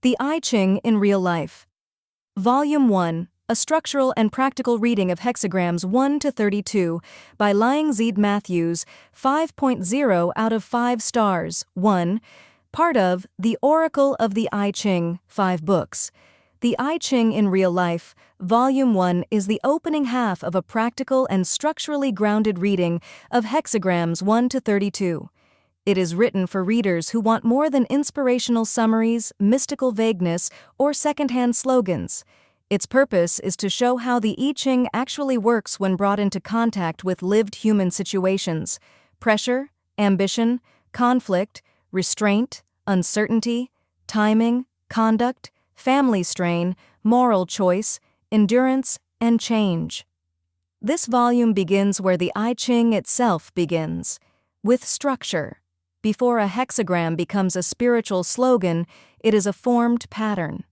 The I Ching in Real Life. Volume 1, a structural and practical reading of hexagrams 1 to 32 by Laing Matthews, 5.0 out of 5 stars, 1, part of The Oracle of the I Ching, 5 books. The I Ching in Real Life, Volume 1 is the opening half of a practical and structurally grounded reading of hexagrams 1 to 32. It is written for readers who want more than inspirational summaries, mystical vagueness, or secondhand slogans. Its purpose is to show how the I Ching actually works when brought into contact with lived human situations: pressure, ambition, conflict, restraint, uncertainty, timing, conduct, family strain, moral choice, endurance, and change. This volume begins where the I Ching itself begins, with structure. Before a hexagram becomes a spiritual slogan, it is a formed pattern.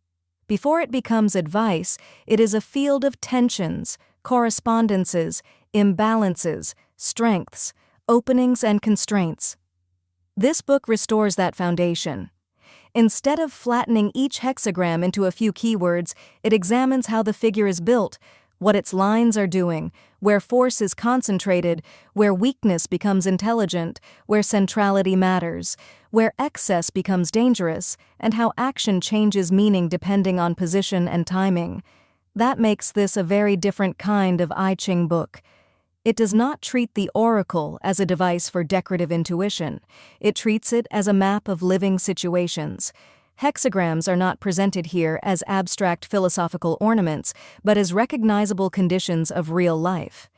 Before it becomes advice, it is a field of tensions, correspondences, imbalances, strengths, openings, and constraints. This book restores that foundation. Instead of flattening each hexagram into a few keywords, it examines how the figure is built, what its lines are doing, where force is concentrated, where weakness becomes intelligent, where centrality matters, where excess becomes dangerous, and how action changes meaning depending on position and timing. That makes this a very different kind of I Ching book. It does not treat the oracle as a device for decorative intuition. It treats it as a map of living situations. Hexagrams are not presented here as abstract philosophical ornaments, but as recognizable conditions of real life.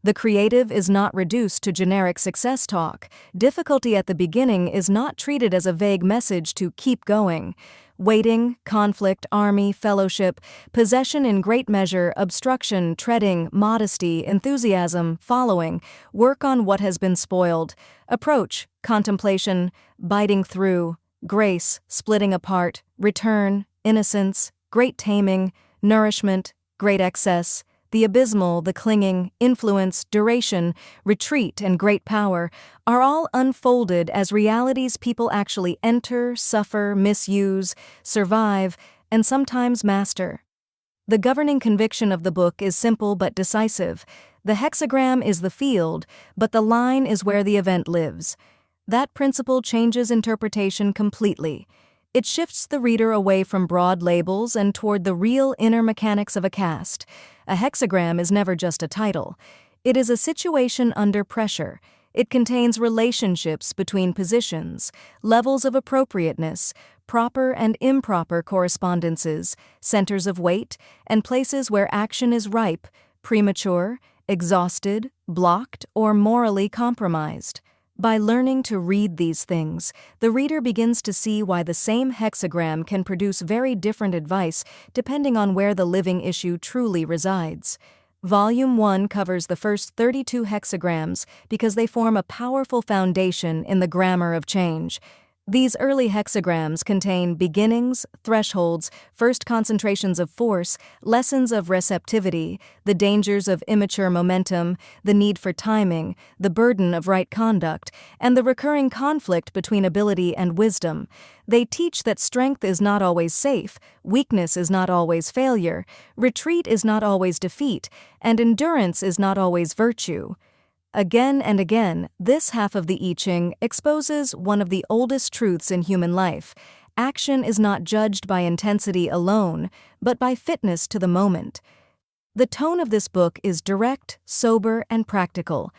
The creative is not reduced to generic success talk. Difficulty at the beginning is not treated as a vague message to keep going. Waiting, conflict, army, fellowship, possession in great measure, obstruction, treading, modesty, enthusiasm, following, work on what has been spoiled, approach, contemplation, biting through, grace, splitting apart, return, innocence, great taming, nourishment, great excess, the abysmal, the clinging, influence, duration, retreat, and great power are all unfolded as realities people actually enter, suffer, misuse, survive, and sometimes master. The governing conviction of the book is simple but decisive. The hexagram is the field, but the line is where the event lives. That principle changes interpretation completely. It shifts the reader away from broad labels and toward the real inner mechanics of a cast. A hexagram is never just a title. It is a situation under pressure. It contains relationships between positions, levels of appropriateness, proper and improper correspondences, centers of weight, and places where action is ripe, premature, exhausted, blocked, or morally compromised. By learning to read these things, the reader begins to see why the same hexagram can produce very different advice depending on where the living issue truly resides. Volume 1 covers the first 32 hexagrams because they form a powerful foundation in the grammar of change. These early hexagrams contain beginnings, thresholds, first concentrations of force, lessons of receptivity, the dangers of immature momentum, the need for timing, the burden of right conduct, and the recurring conflict between ability and wisdom. They teach that strength is not always safe, weakness is not always failure, retreat is not always defeat, and endurance is not always virtue. Again and again, this half of the I Ching exposes one of the oldest truths in human life. Action is not judged by intensity alone, but by fitness to the moment. The tone of this book is direct, sober, and practical.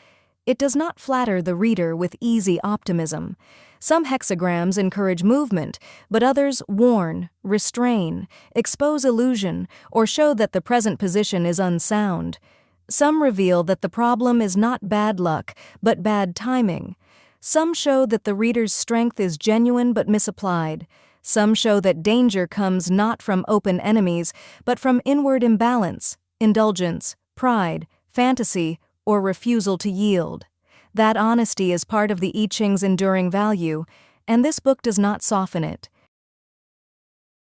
It does not flatter the reader with easy optimism. Some hexagrams encourage movement, but others warn, restrain, expose illusion, or show that the present position is unsound. Some reveal that the problem is not bad luck, but bad timing. Some show that the reader's strength is genuine but misapplied. Some show that danger comes not from open enemies, but from inward imbalance, indulgence, pride, fantasy, or refusal to yield. That honesty is part of the I Ching's enduring value, and this book does not soften it.